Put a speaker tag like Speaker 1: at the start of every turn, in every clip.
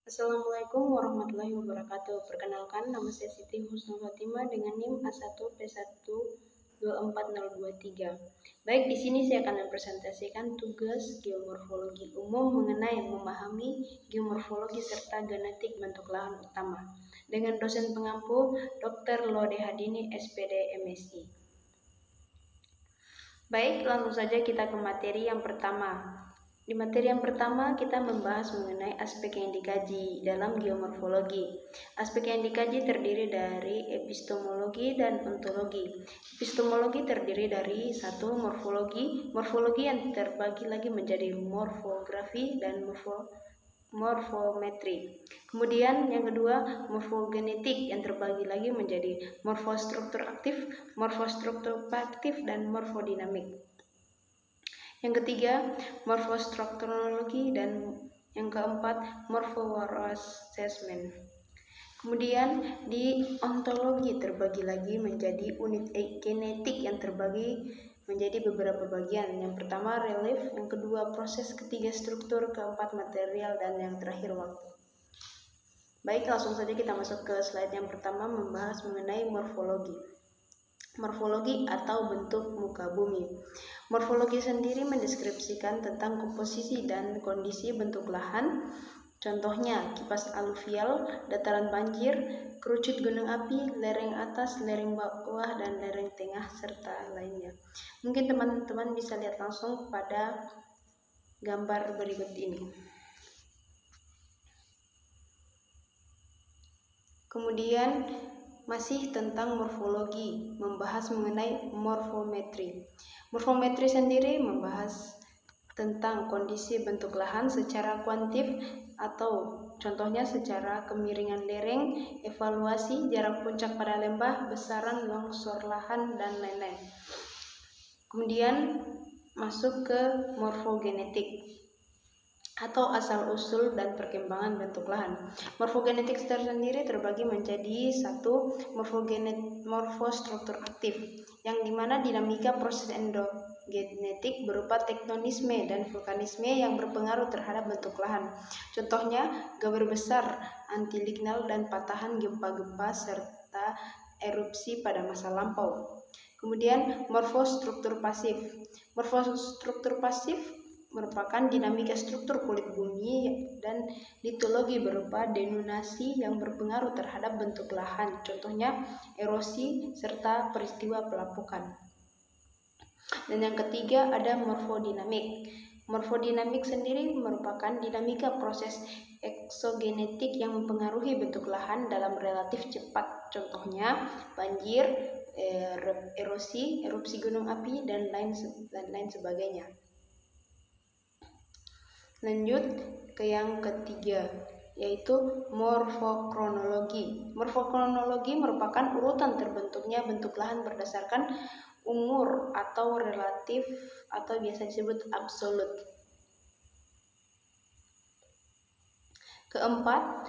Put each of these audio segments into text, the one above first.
Speaker 1: Assalamualaikum warahmatullahi wabarakatuh. Perkenalkan, nama saya Siti Husnul Fatimah dengan NIM A1P1 24023. Baik, di sini saya akan mempresentasikan tugas geomorfologi umum mengenai memahami geomorfologi serta genetik bentuk lahan utama dengan dosen pengampu Dr. Lode Hadini, SPD, MSI. Baik, langsung saja kita ke materi yang pertama. Di materi yang pertama kita membahas mengenai aspek yang dikaji dalam geomorfologi. Aspek yang dikaji terdiri dari epistemologi dan ontologi. Epistemologi terdiri dari satu morfologi yang terbagi lagi menjadi morfografi dan morfometri. Kemudian yang kedua, morfogenetik yang terbagi lagi menjadi morfostruktur aktif, morfostruktur pasif, dan morfodinamik. Yang ketiga, morfostrukturologi, dan yang keempat, morphowar assessment. Kemudian di ontologi terbagi lagi menjadi unit genetik yang terbagi menjadi beberapa bagian. Yang pertama relief, yang kedua proses, ketiga struktur, keempat material, dan yang terakhir waktu. Baik, langsung saja kita masuk ke slide yang pertama membahas mengenai morfologi. Morfologi atau bentuk muka bumi. Morfologi sendiri mendeskripsikan tentang komposisi dan kondisi bentuk lahan. Contohnya kipas aluvial, dataran banjir, kerucut gunung api, lereng atas, lereng bawah, dan lereng tengah, serta lainnya. Mungkin teman-teman bisa lihat langsung pada gambar berikut ini. Kemudian masih tentang morfologi, membahas mengenai morfometri. Morfometri sendiri membahas tentang kondisi bentuk lahan secara kuantif atau contohnya secara kemiringan lereng, evaluasi, jarak puncak pada lembah, besaran longsor lahan, dan lain-lain. Kemudian masuk ke morfogenetik atau asal-usul dan perkembangan bentuk lahan. Morfogenetik tersendiri terbagi menjadi satu, morfostruktur aktif, yang dimana dinamika proses endogenetik berupa tektonisme dan vulkanisme yang berpengaruh terhadap bentuk lahan. Contohnya gambar besar antilignal dan patahan gempa-gempa serta erupsi pada masa lampau. Kemudian morfostruktur pasif. Morfostruktur pasif merupakan dinamika struktur kulit bumi dan litologi berupa denudasi yang berpengaruh terhadap bentuk lahan, contohnya erosi serta peristiwa pelapukan. Dan yang ketiga ada morfodinamik. Morfodinamik sendiri merupakan dinamika proses eksogenetik yang mempengaruhi bentuk lahan dalam relatif cepat, contohnya banjir, erosi, erupsi gunung api, dan lain sebagainya. Lanjut ke yang ketiga, yaitu morfokronologi. Morfokronologi merupakan urutan terbentuknya bentuk lahan berdasarkan umur atau relatif atau biasa disebut absolut. Keempat,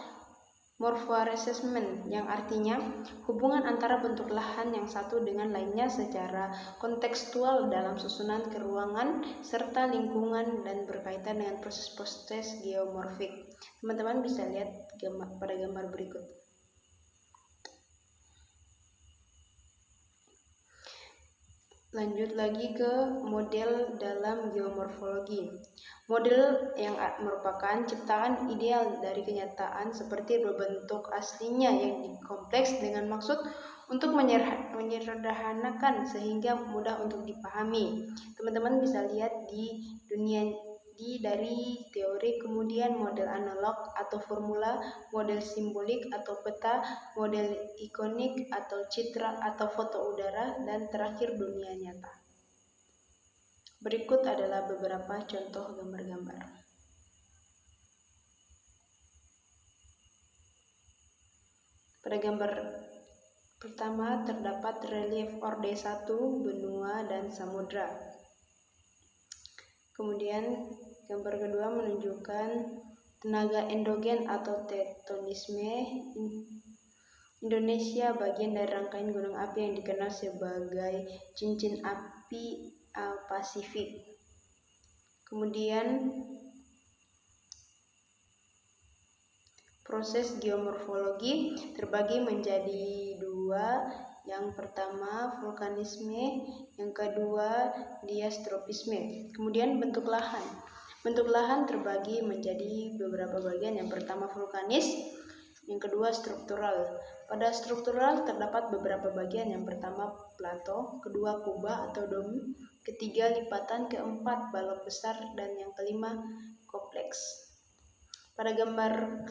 Speaker 1: morphowar assessment, yang artinya hubungan antara bentuk lahan yang satu dengan lainnya secara kontekstual dalam susunan keruangan serta lingkungan dan berkaitan dengan proses-proses geomorfik. Teman-teman bisa lihat pada gambar berikut. Lanjut lagi ke model dalam geomorfologi. Model yang merupakan ciptaan ideal dari kenyataan seperti berbentuk aslinya yang dikompleks dengan maksud untuk menyederhanakan sehingga mudah untuk dipahami. Teman-teman bisa lihat di dunia dari teori, kemudian model analog atau formula, model simbolik atau peta, model ikonik atau citra atau foto udara, dan terakhir dunia nyata. Berikut adalah beberapa contoh gambar-gambar. Pada gambar pertama terdapat relief Orde 1, benua dan samudra. Kemudian gambar kedua menunjukkan tenaga endogen atau tektonisme Indonesia, bagian dari rangkaian gunung api yang dikenal sebagai cincin api Pasifik. Kemudian Proses geomorfologi terbagi menjadi dua. Yang pertama vulkanisme, yang kedua diastropisme. Kemudian bentuk lahan. Bentuk lahan terbagi menjadi beberapa bagian. Yang pertama vulkanis, yang kedua struktural. Pada struktural terdapat beberapa bagian. Yang pertama plato, kedua kubah atau dome, ketiga lipatan, keempat balok besar, dan yang kelima kompleks. Pada gambar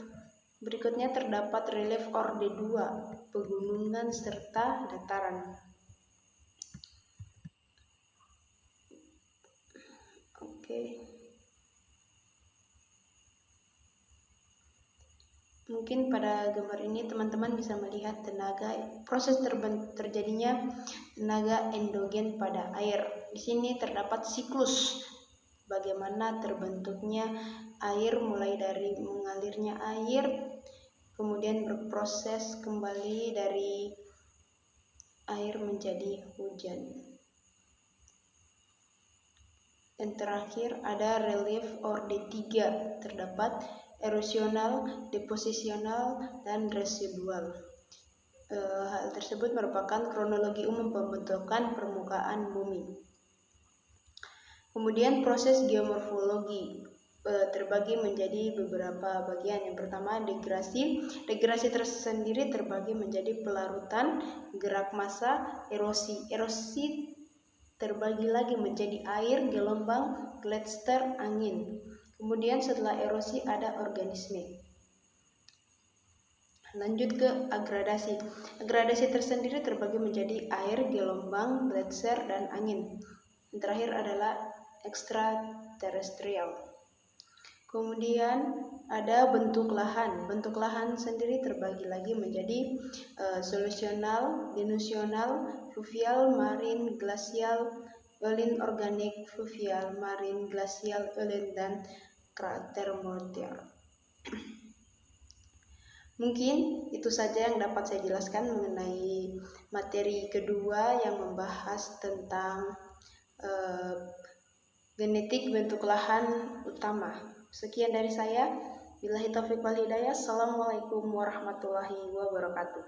Speaker 1: berikutnya terdapat relief orde 2, pegunungan serta dataran. Oke. Mungkin pada gambar ini teman-teman bisa melihat proses terjadinya tenaga endogen pada air. Di sini terdapat siklus bagaimana terbentuknya air, mulai dari mengalirnya air, kemudian berproses kembali dari air menjadi hujan. Dan terakhir ada relief orde 3, terdapat erosional, deposisional, dan residual. Hal tersebut merupakan kronologi umum pembentukan permukaan bumi. Kemudian proses geomorfologi terbagi menjadi beberapa bagian. Yang pertama degrasi. Degrasi tersendiri terbagi menjadi pelarutan, gerak massa, erosi. Erosi terbagi lagi menjadi air, gelombang, gletser, angin. Kemudian setelah erosi ada organisme. Lanjut ke agradasi. Agradasi tersendiri terbagi menjadi air, gelombang, gletser, dan angin. Yang terakhir adalah ekstraterestrial. Kemudian ada bentuk lahan. Bentuk lahan sendiri terbagi lagi menjadi solusional, dilusional, fluvial, marin, glasial, eolin, organik, fluvial, marin, glasial, eolin, dan kratermortial. Mungkin itu saja yang dapat saya jelaskan mengenai materi kedua yang membahas tentang genetik bentuk lahan utama. Sekian dari saya. Billahi taufiq wal hidayah. Assalamualaikum warahmatullahi wabarakatuh.